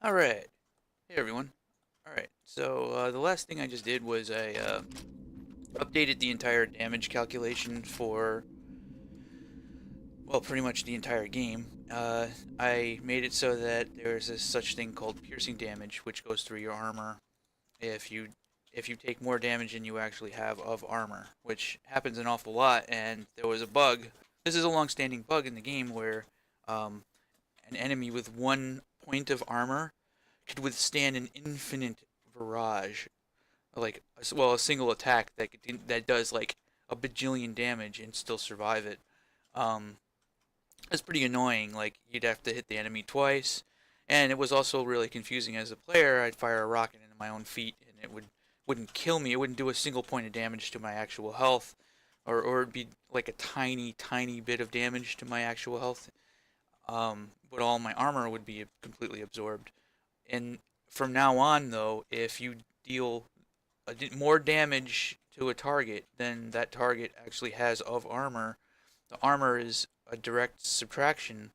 Alright. Hey everyone. Alright, so the last thing I just did was I updated the entire damage calculation for, well, pretty much the entire game. I made it so that there's a such thing called piercing damage, which goes through your armor if you take more damage than you actually have of armor, which happens an awful lot, and there was a bug. This is a long-standing bug in the game where um, an enemy with 1 point of armor could withstand an infinite barrage, like well, a single attack that does like a bajillion damage and still survive it. Um, it's pretty annoying. Like you'd have to hit the enemy twice, and it was also really confusing as a player. I'd fire a rocket into my own feet, and it wouldn't kill me. It wouldn't do a single point of damage to my actual health, or it'd be like a tiny bit of damage to my actual health. But all my armor would be completely absorbed. And from now on, though, if you deal more damage to a target than that target actually has of armor, the armor is a direct subtraction,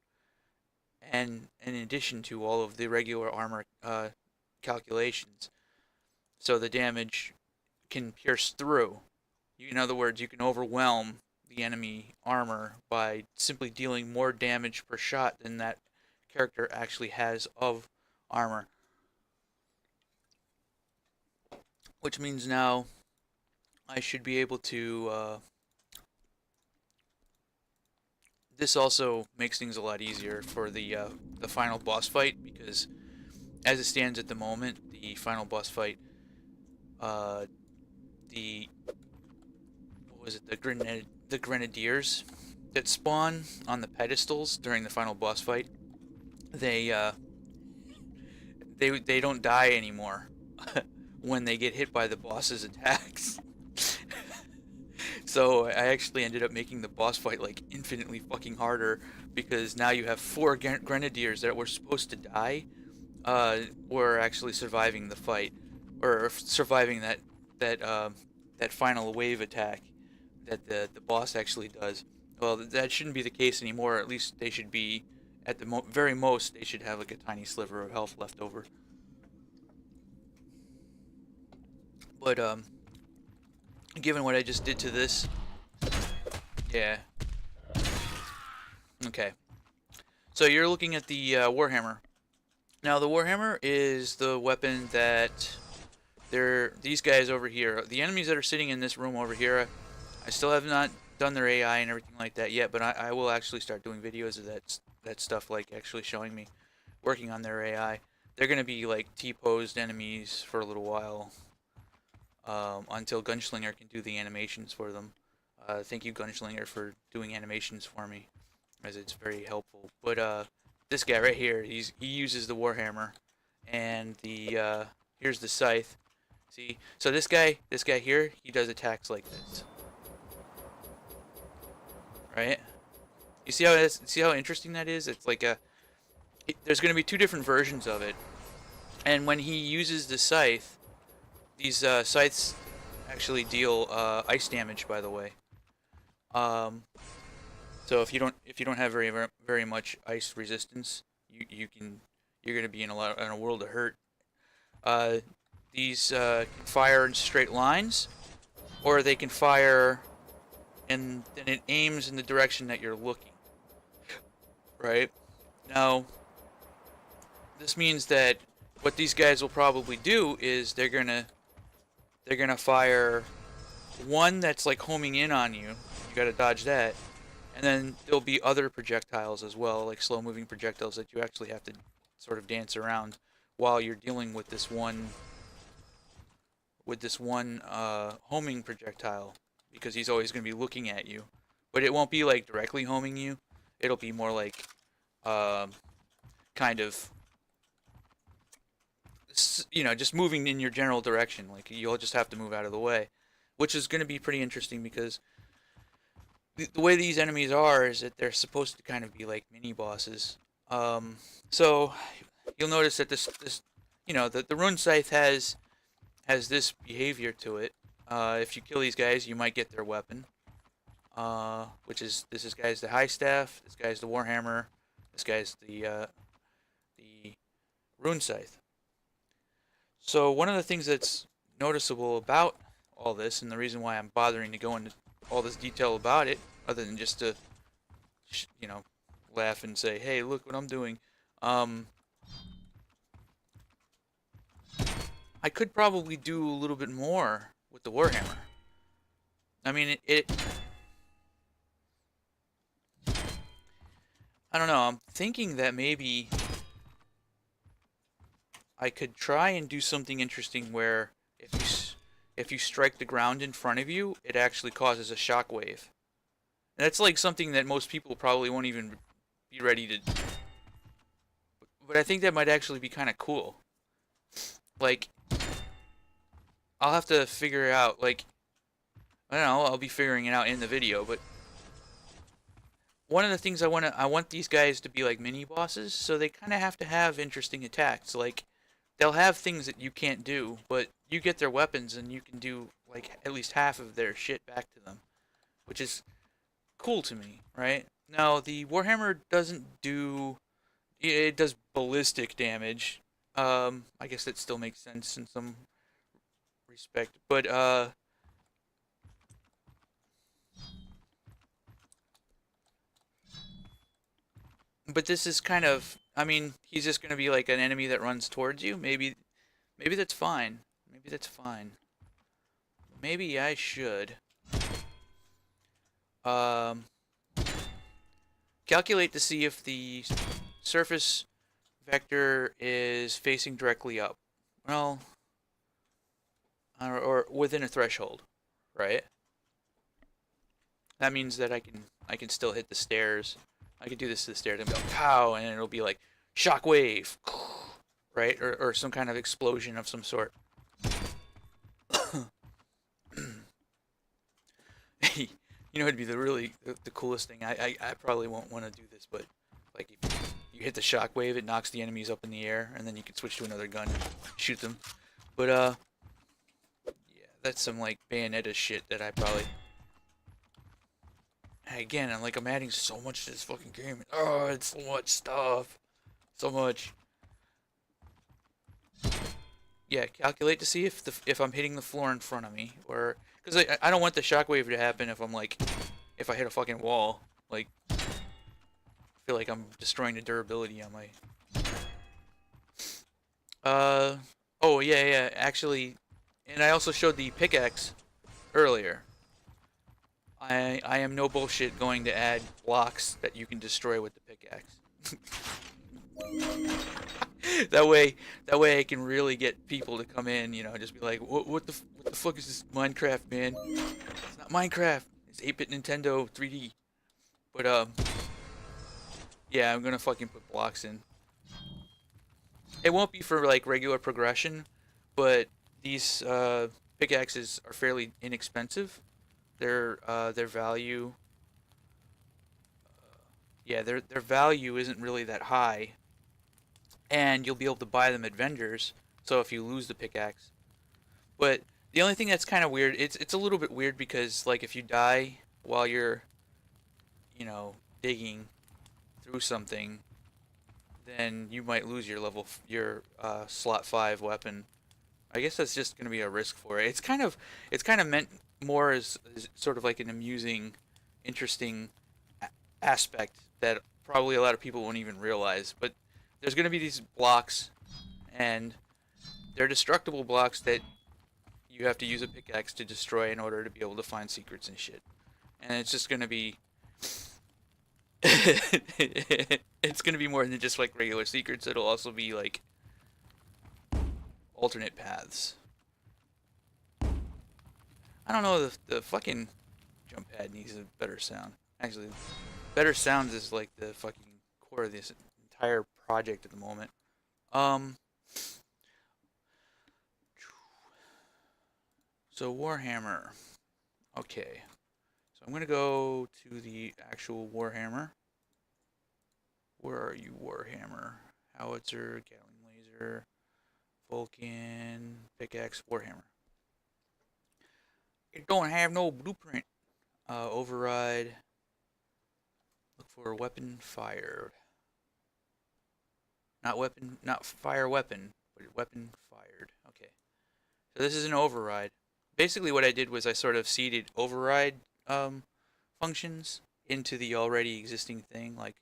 and in addition to all of the regular armor calculations. So the damage can pierce through. In other words, you can overwhelm the enemy armor by simply dealing more damage per shot than that character actually has of armor. Which means now I should be able to. This also makes things a lot easier for the final boss fight because, as it stands at the moment, the final boss fight, uh, the what was it, the grenadiers that spawn on the pedestals during the final boss fight, they they don't die anymore when they get hit by the boss's attacks. So I actually ended up making the boss fight like infinitely fucking harder because now you have four grenadiers that were supposed to die, were actually surviving the fight, or surviving that final wave attack that the boss actually does. Well, that shouldn't be the case anymore. At least they should be, at the very most, they should have like a tiny sliver of health left over. But given what I just did to this, yeah. Okay. So you're looking at the Warhammer. Now the Warhammer is the weapon that these guys over here, the enemies that are sitting in this room over here. I still have not done their AI and everything like that yet, but I will actually start doing videos of that stuff, like actually showing me working on their AI. They're gonna be like T-posed enemies for a little while, until Gunslinger can do the animations for them. Thank you, Gunslinger, for doing animations for me, as it's very helpful. But this guy right here, he uses the Warhammer, and the here's the scythe. See, so this guy here, he does attacks like this, right? You see how interesting that is? It's like there's going to be two different versions of it, and when he uses the scythe, these scythes actually deal ice damage, by the way. Um, so if you don't have very much ice resistance, you're going to be in a world of hurt. Uh, these can fire in straight lines, or they can fire and then it aims in the direction that you're looking. Right? Now, this means that what these guys will probably do is they're gonna fire one that's like homing in on you. You gotta dodge that, and then there'll be other projectiles as well, like slow-moving projectiles that you actually have to sort of dance around while you're dealing with this one homing projectile, because he's always gonna be looking at you, but it won't be like directly homing you. It'll be more like um, kind of just moving in your general direction. Like you'll just have to move out of the way, which is going to be pretty interesting because the way these enemies are is that they're supposed to kind of be like mini bosses. So you'll notice that the rune scythe has this behavior to it. If you kill these guys, you might get their weapon. Which is this guy's the high staff. This guy's the warhammer. This guy's the rune scythe. So one of the things that's noticeable about all this, and the reason why I'm bothering to go into all this detail about it, other than just to, you know, laugh and say, "Hey, look what I'm doing," um, I could probably do a little bit more with the Warhammer. I mean, I don't know. I'm thinking that maybe I could try and do something interesting where if you strike the ground in front of you, it actually causes a shockwave. That's like something that most people probably won't even be ready to. But I think that might actually be kind of cool. Like, I'll have to figure out. Like, I don't know. I'll be figuring it out in the video. But one of the things I want these guys to be like mini bosses, so they kind of have to have interesting attacks. Like, they'll have things that you can't do, but you get their weapons and you can do like at least half of their shit back to them, which is cool to me, right? Now, the Warhammer doesn't do it does ballistic damage. I guess that still makes sense in some respect, but this is kind of I mean, he's just going to be like an enemy that runs towards you. Maybe that's fine. Maybe that's fine. Maybe I should um calculate to see if the surface vector is facing directly up. Well, or within a threshold, right? That means that I can still hit the stairs. I could do this to the stairs and go pow, and it'll be like shockwave, right? Or some kind of explosion of some sort. You know, it'd be the coolest thing. I probably won't want to do this, but like if you hit the shockwave, it knocks the enemies up in the air, and then you can switch to another gun and shoot them. But yeah, that's some like Bayonetta shit that I probably. Again, I'm adding so much to this fucking game. Oh, it's so much stuff, so much. Yeah, calculate to see if I'm hitting the floor in front of me, or because I don't want the shockwave to happen if I'm like if I hit a fucking wall. Like, I feel like I'm destroying the durability on my. Uh, oh yeah, actually, and I also showed the pickaxe earlier. I am no bullshit going to add blocks that you can destroy with the pickaxe. that way that way I can really get people to come in, you know, just be like, what the fuck is this Minecraft, man? It's not Minecraft. It's 8-bit Nintendo 3D. But yeah, I'm gonna fucking put blocks in. It won't be for like regular progression, but these pickaxes are fairly inexpensive. Their value, yeah, their value isn't really that high, and you'll be able to buy them at vendors. So if you lose the pickaxe, but the only thing that's kind of weird, it's a little bit weird because like if you die while you're, you know, digging through something, then you might lose your your slot 5 weapon. I guess that's just going to be a risk for it. It's kind of meant more as sort of like an amusing, interesting aspect that probably a lot of people won't even realize. But there's going to be these blocks, and they're destructible blocks that you have to use a pickaxe to destroy in order to be able to find secrets and shit. And it's just going to be it's going to be more than just like regular secrets. It'll also be like alternate paths. I don't know, the fucking jump pad needs a better sound. Actually, better sounds is like the fucking core of this entire project at the moment. Um, so Warhammer. Okay. So I'm gonna go to the actual Warhammer. Where are you, Warhammer? Howitzer, Gatling laser, Vulcan, pickaxe, Warhammer. It don't have no blueprint. Override. Look for a weapon fired. not fire weapon, but weapon fired. Okay. So this is an override. Basically what I did was I sort of seeded override um, functions into the already existing thing. Like,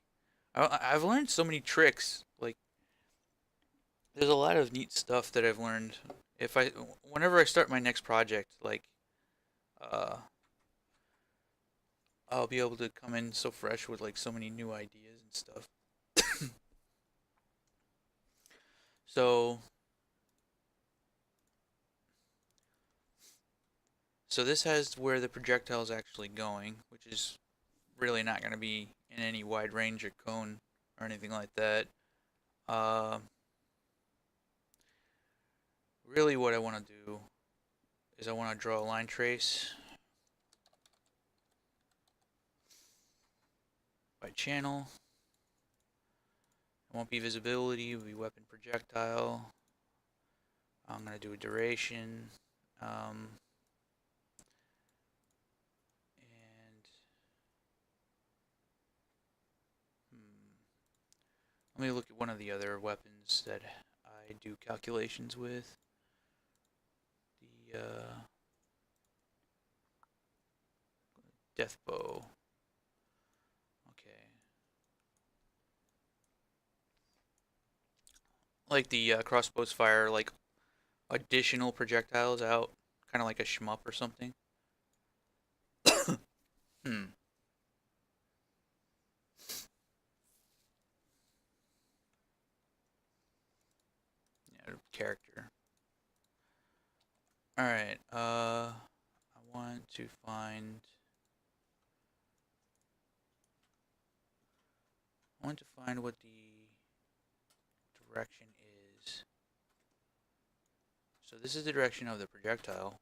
I've learned so many tricks. Like, there's a lot of neat stuff that I've learned. Whenever I start my next project, like, uh, I'll be able to come in so fresh with like so many new ideas and stuff. So, so this has where the projectile is actually going, which is really not going to be in any wide range or cone or anything like that. Uh, Really, what I want to do is I want to draw a line trace by channel. It won't be visibility, it will be weapon projectile. I'm going to do a duration. And let me look at one of the other weapons that I do calculations with. The death bow. Okay. Like the crossbows fire like additional projectiles out, kind of like a shmup or something. Hmm. Yeah, character. All right. I want to find. I want to find what the direction is. So this is the direction of the projectile.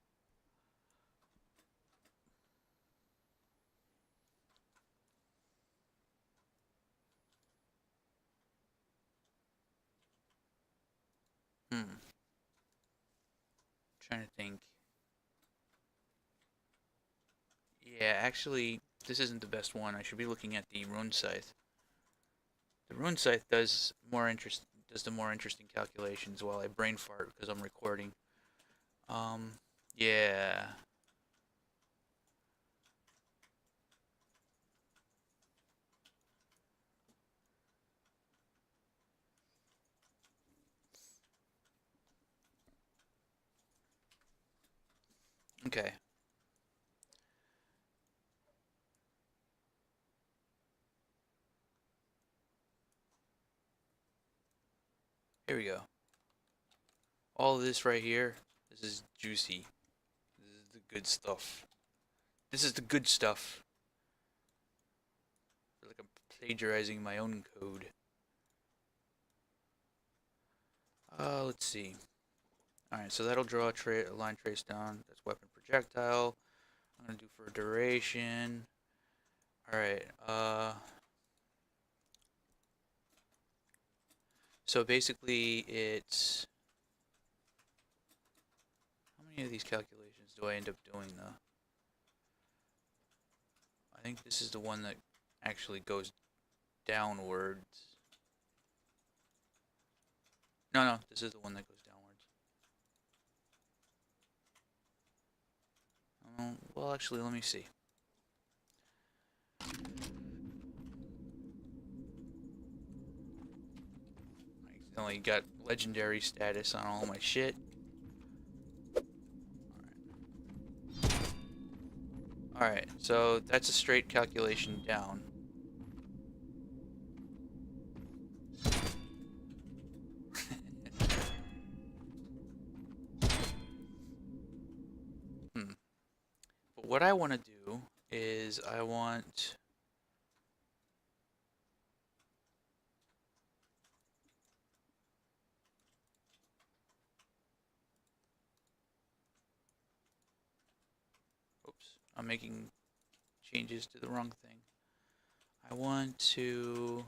Hmm. Trying to think. Yeah, actually, this isn't the best one. I should be looking at the rune scythe. The rune scythe does the more interesting calculations while I brain fart because I'm recording. Yeah. Okay. Here we go. All of this right here, this is juicy. This is the good stuff. This is the good stuff. I feel like I'm plagiarizing my own code. Let's see. Alright, so that'll draw a line trace down. That's weapon projectile. I'm gonna do for duration. Alright, so basically it's... How many of these calculations do I end up doing though? I think this is the one that actually goes downwards. No, this is the one that goes downwards. Well, actually, let me see. I accidentally got legendary status on all my shit. Alright, so that's a straight calculation down. But what I want to do is I want... Oops, I'm making changes to the wrong thing. I want to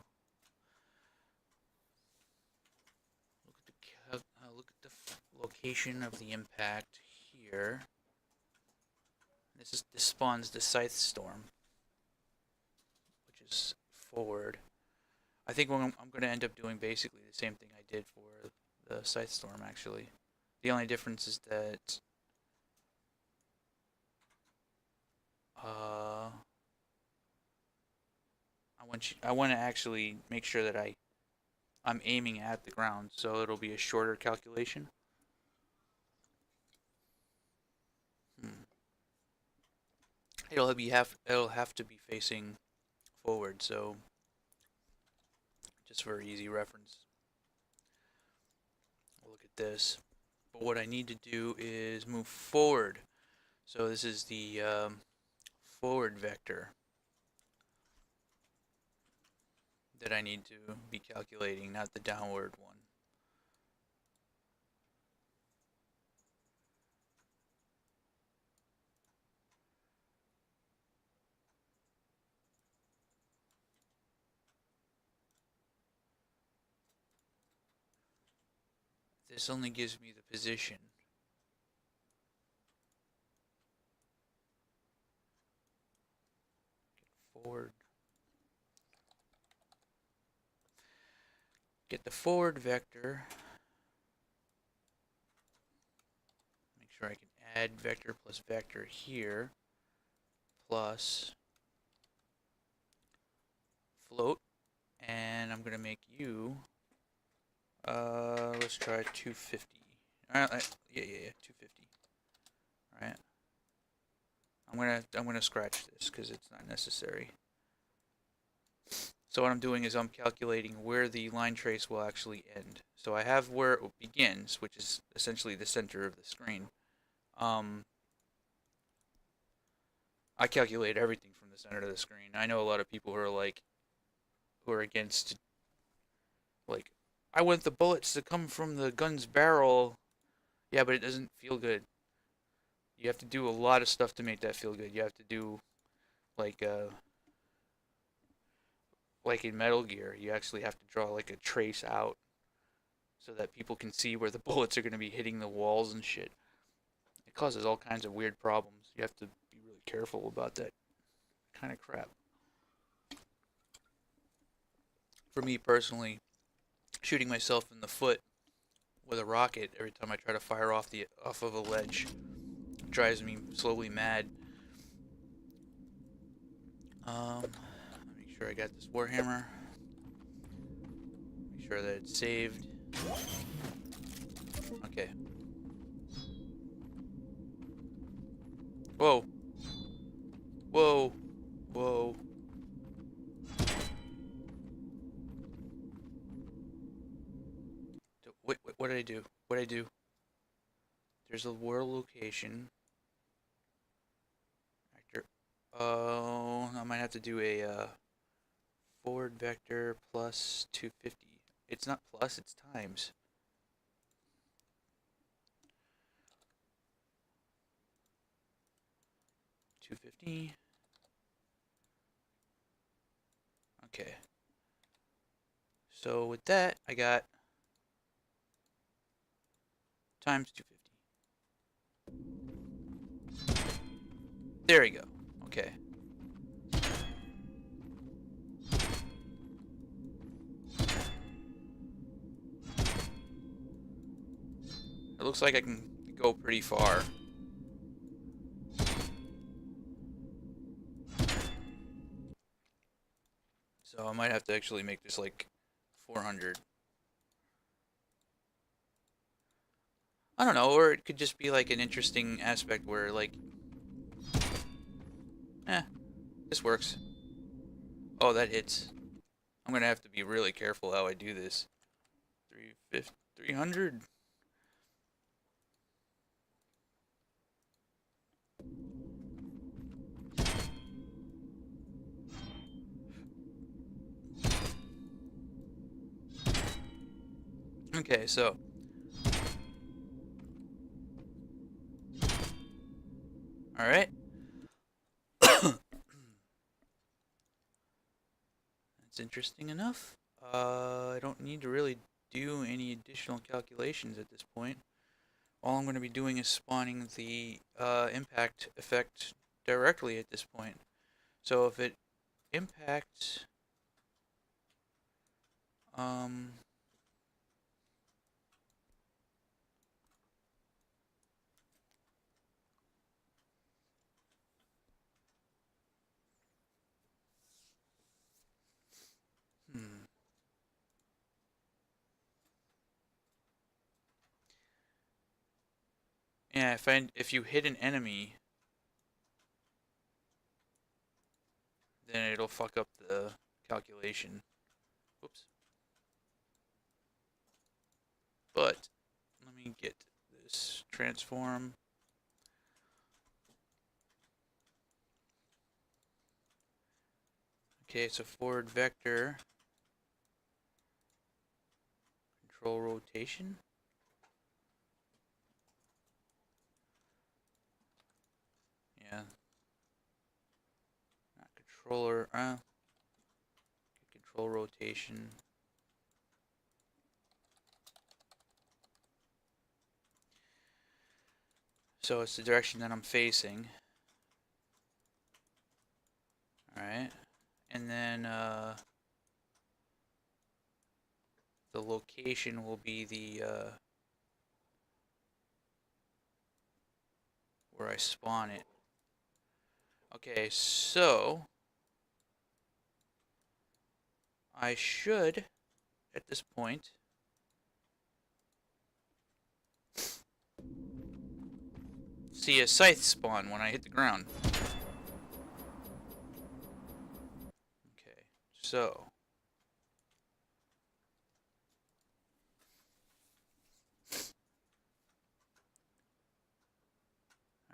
look at the location of the impact here. This spawns the Scythe Storm, which is forward. I think I'm going to end up doing basically the same thing I did for the Scythe Storm, actually. The only difference is that uh, I want to actually make sure that I'm aiming at the ground, so it'll be a shorter calculation. Hmm. It'll have to be facing forward, so just for easy reference, we'll look at this. But what I need to do is move forward. So this is the forward vector that I need to be calculating, not the downward one. This only gives me the position. Forward. Get the forward vector. Make sure I can add vector plus vector here. Plus float. And I'm going to make you, let's try 250. Alright, yeah, 250. Alright. I'm gonna scratch this because it's not necessary. So what I'm doing is I'm calculating where the line trace will actually end. So I have where it begins, which is essentially the center of the screen. I calculate everything from the center of the screen. I know a lot of people who are against, like, I want the bullets to come from the gun's barrel. Yeah, but it doesn't feel good. You have to do a lot of stuff to make that feel good. You have to do like uh like in Metal Gear, you actually have to draw like a trace out so that people can see where the bullets are going to be hitting the walls and shit. It causes all kinds of weird problems. You have to be really careful about that kind of crap. For me personally, shooting myself in the foot with a rocket every time I try to fire off of a ledge drives me slowly mad. Make sure I got this Warhammer. Make sure that it's saved. Okay. Whoa. Whoa. Whoa. Wait, what did I do? What did I do? There's a world location. Actor. Oh, I might have to do a forward vector plus 250. It's not plus, it's times. 250. Okay. So with that, I got times 250. There we go. Okay. It looks like I can go pretty far. So I might have to actually make this like 400. I don't know, or it could just be like an interesting aspect where like, this works. Oh, that hits. I'm gonna have to be really careful how I do this. 350, 300. Okay, so all right. That's interesting enough. I don't need to really do any additional calculations at this point. All I'm going to be doing is spawning the impact effect directly at this point. So if it impacts Um, hmm. Yeah, if you hit an enemy, then it'll fuck up the calculation. Whoops. But let me get this transform. Okay, so forward vector, control rotation. Yeah, not controller. Control rotation. So it's the direction that I'm facing. All right, and then the location will be the where I spawn it. Okay, so I should, at this point, see a scythe spawn when I hit the ground. Okay, so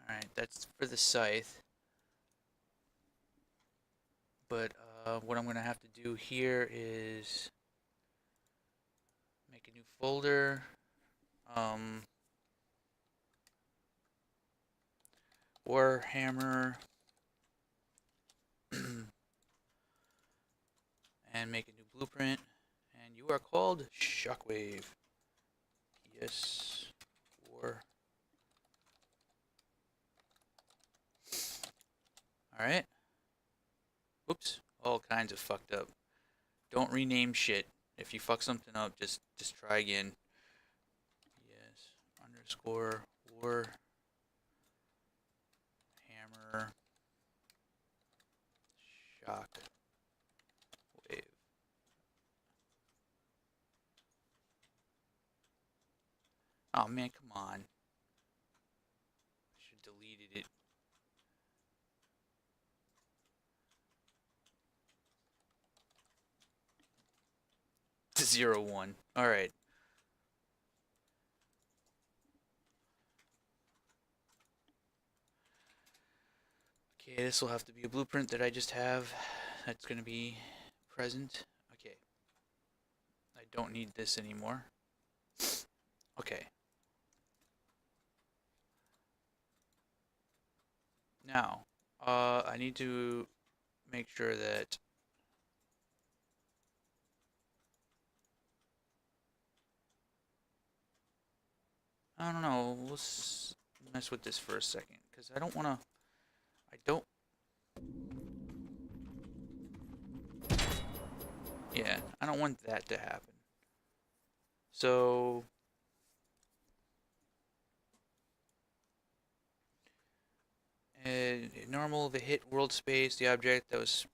alright, that's for the scythe. But what I'm going to have to do here is make a new folder. Warhammer and make a new blueprint. And you are called Shockwave. Yes, War. Alright. Oops, all kinds of fucked up. Don't rename shit. If you fuck something up, just try again. Yes, underscore war hammer shock wave. Oh man, come on. I should have deleted it. To 0-1. Alright. Okay, this will have to be a blueprint that I just have. That's going to be present. Okay. I don't need this anymore. Okay. Now, I need to make sure that I don't know. Let's mess with this for a second because I don't want to. I don't. Yeah, I don't want that to happen. So normal, the hit world space, the object that was.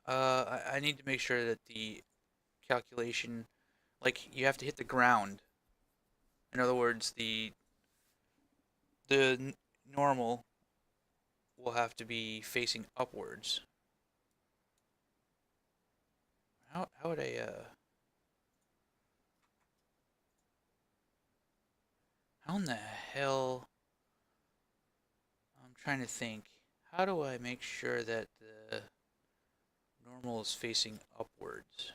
I need to make sure that the calculation, like you have to hit the ground. In other words, the normal will have to be facing upwards. How would I how in the hell I'm trying to think. How do I make sure that the normal is facing upwards?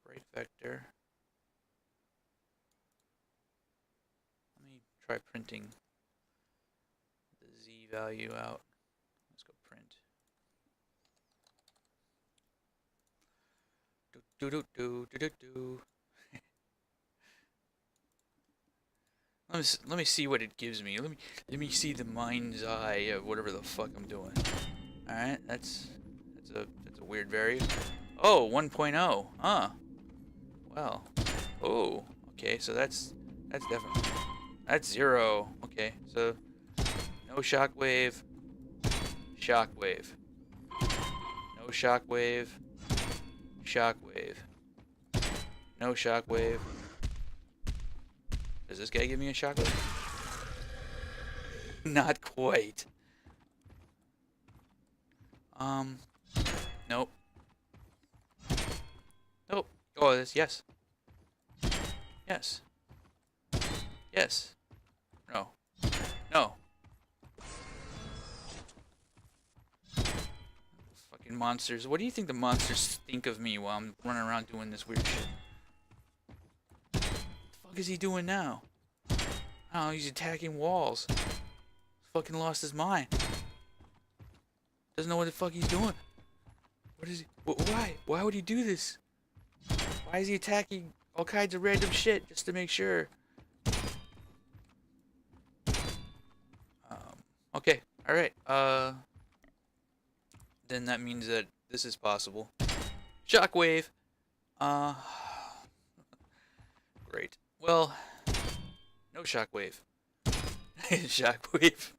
Right vector. Let me try printing the Z value out. Let's go print. Do do do do do do. Let me see what it gives me. Let me see the mind's eye of whatever the fuck I'm doing. All right, that's a weird value. Oh, 1.0. Huh. Well. Oh. Okay, so that's definitely that's 0. Okay, so no shockwave. Shockwave. No shockwave. Shockwave. No shockwave. Does this guy give me a shockwave? Not quite. Nope. Nope. Oh, this, yes. Yes. Yes. No. No. Fucking monsters. What do you think the monsters think of me while I'm running around doing this weird shit? What the fuck is he doing now? Oh, he's attacking walls. He's fucking lost his mind. Doesn't know what the fuck he's doing. What is he? Why? Why would he do this? Why is he attacking all kinds of random shit just to make sure? Okay. All right. Then that means that this is possible. Shockwave. Great. Well, no shockwave. Shockwave.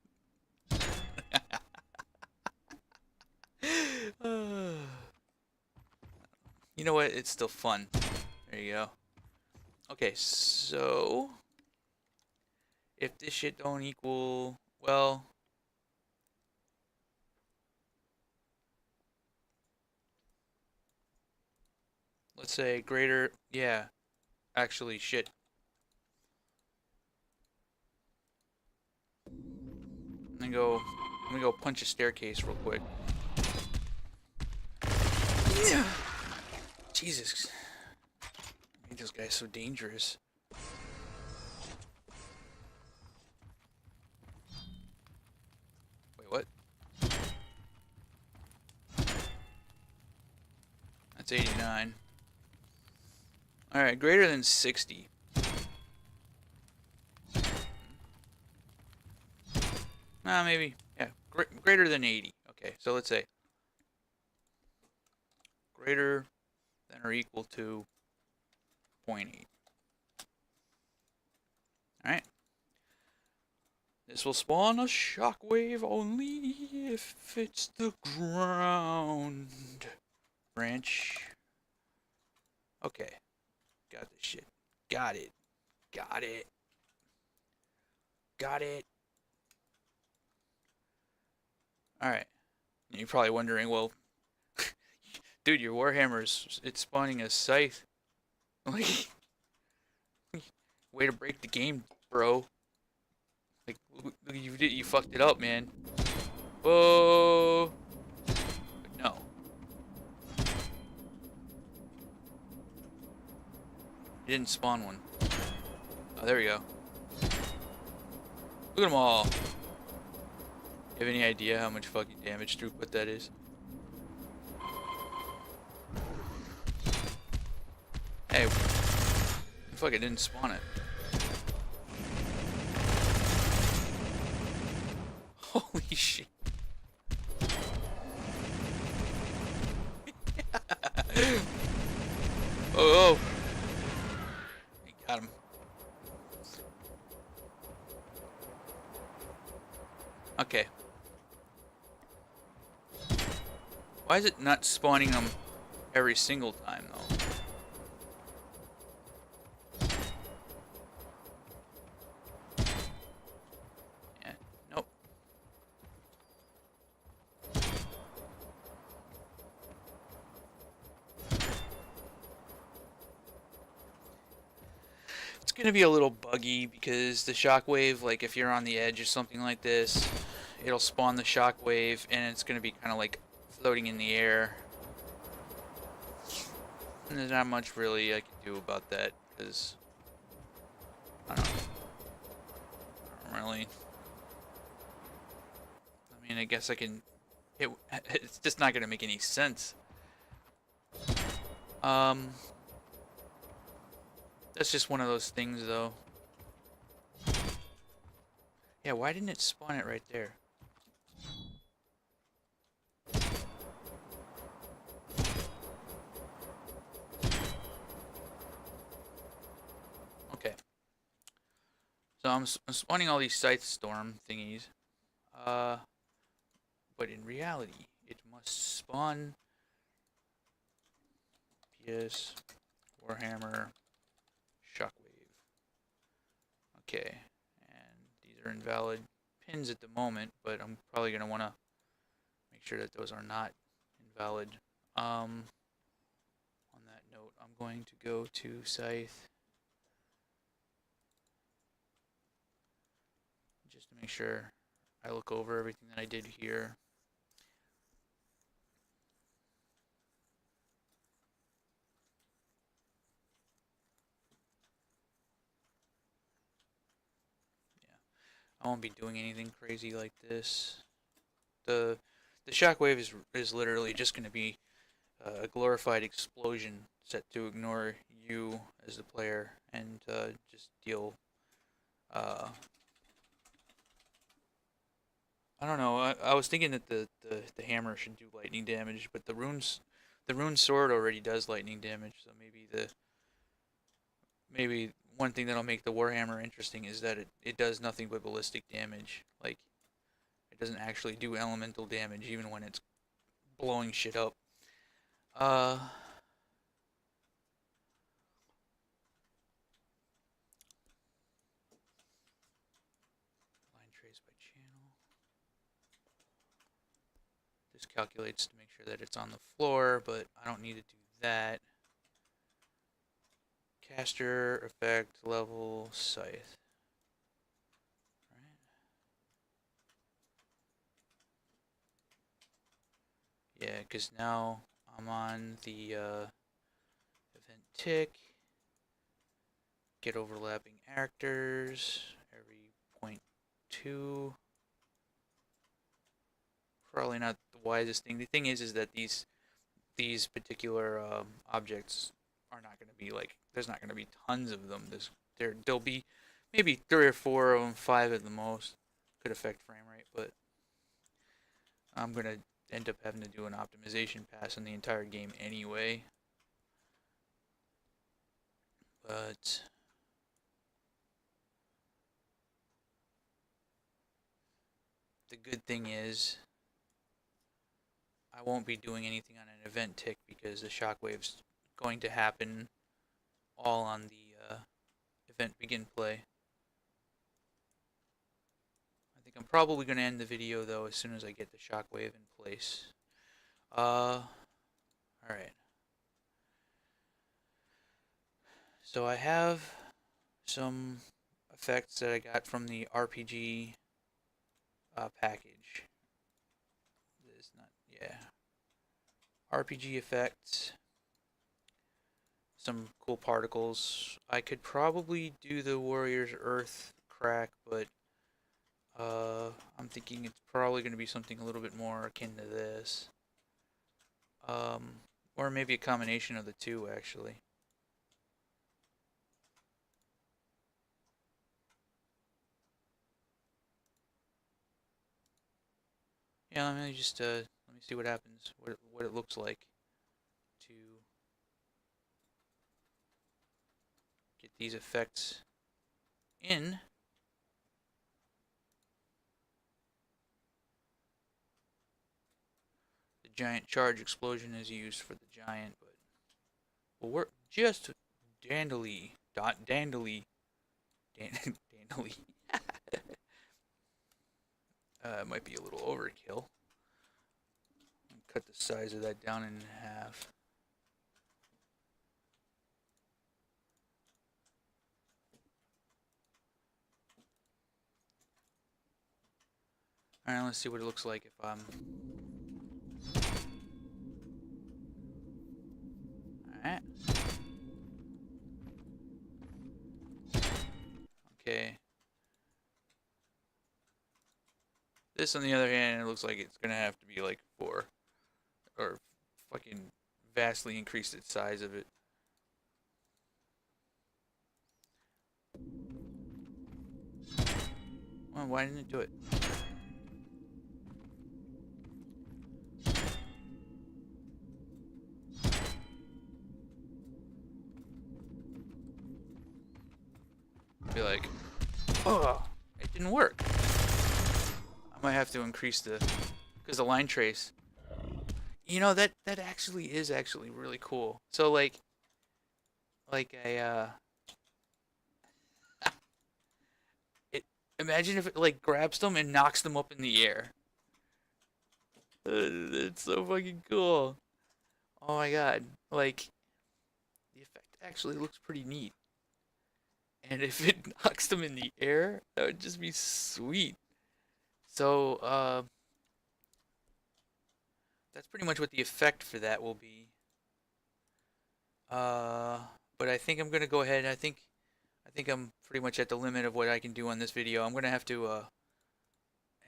You know what? It's still fun. There you go. Okay, so if this shit don't equal, well, let's say greater, yeah, actually shit. Let me go punch a staircase real quick. Jesus. I made this guy so dangerous. Wait, what? That's 89. Alright, greater than 60. Maybe. Yeah, greater than 80. Okay, so let's say greater than or equal to 0.8. Alright. This will spawn a shockwave only if it's the ground branch. Okay. Got this shit. Got it. Got it. Got it. Alright. You're probably wondering, well, dude, your Warhammer's, it's spawning a scythe. Like, way to break the game, bro. Like, you fucked it up, man. Whoa. But no. You didn't spawn one. Oh, there we go. Look at them all. You have any idea how much fucking damage throughput that is? Hey, fuck, it didn't spawn it. Holy shit. Oh, he got him. Okay. Why is it not spawning them every single time, though? Yeah, nope. It's gonna be a little buggy because the shockwave, like if you're on the edge or something like this, it'll spawn the shockwave and it's gonna be kind of like floating in the air. And there's not much really I can do about that because I don't really. I mean, I guess I can. It's just not gonna make any sense. Um, that's just one of those things, though. Yeah, why didn't it spawn it right there? Okay. So I'm spawning all these scythe storm thingies. Uh, but in reality, it must spawn PS Warhammer Shockwave. Okay. And these are invalid pins at the moment, but I'm probably gonna want to make sure that those are not invalid. On that note, I'm going to go to Scythe just to make sure I look over everything that I did here. Yeah, I won't be doing anything crazy like this. The the shockwave is literally just going to be a glorified explosion set to ignore you as the player and just deal. Uh, I don't know. I was thinking that the hammer should do lightning damage, but the rune sword already does lightning damage, so maybe one thing that'll make the warhammer interesting is that it does nothing but ballistic damage. Like it doesn't actually do elemental damage even when it's blowing shit up. Uh, line trace by channel. This calculates to make sure that it's on the floor, but I don't need to do that. Caster effect level scythe. Right. Yeah, because now I'm on the event tick. Get overlapping actors every 0.2. Probably not the wisest thing. The thing is that these particular objects are not going to be like. There's not going to be tons of them. There'll be maybe 3 or 4 of them, 5 at the most. Could affect frame rate, but I'm gonna end up having to do an optimization pass on the entire game anyway. But the good thing is I won't be doing anything on an event tick because the shockwave's going to happen all on the event begin play. I think I'm probably going to end the video though as soon as I get the shockwave in place. Alright. So I have some effects that I got from the RPG package. This not, yeah. RPG effects. Some cool particles. I could probably do the Warrior's Earth crack, but I'm thinking it's probably going to be something a little bit more akin to this. Or maybe a combination of the two, actually. Yeah, let me just let me see what happens, what it looks like to get these effects in. The giant charge explosion is used for the giant, but will work just dandily, dandily, dandily. It might be a little overkill. Cut the size of that down in half. Alright, let's see what it looks like if I'm... Alright. Okay. This, on the other hand, it looks like it's gonna have to be like 4. Or fucking vastly increased its size of it. Well, why didn't it do it? Be like, oh, it didn't work. I might have to increase because the line trace. You know, that actually is actually really cool. So like it imagine if it like grabs them and knocks them up in the air. It's so fucking cool. Oh my god. Like the effect actually looks pretty neat. And if it knocks them in the air, that would just be sweet. So, that's pretty much what the effect for that will be. Uh, but I think I'm gonna go ahead. I think I'm pretty much at the limit of what I can do on this video. I'm gonna have to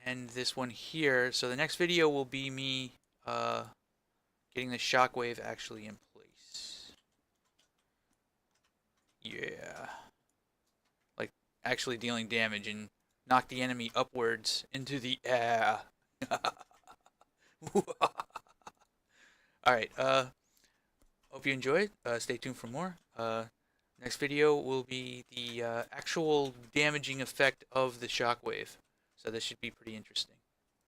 end this one here. So the next video will be me getting the shockwave actually in place. Yeah, like actually dealing damage and knock the enemy upwards into the air. All right. Hope you enjoyed. Stay tuned for more. Next video will be the actual damaging effect of the shockwave. So this should be pretty interesting.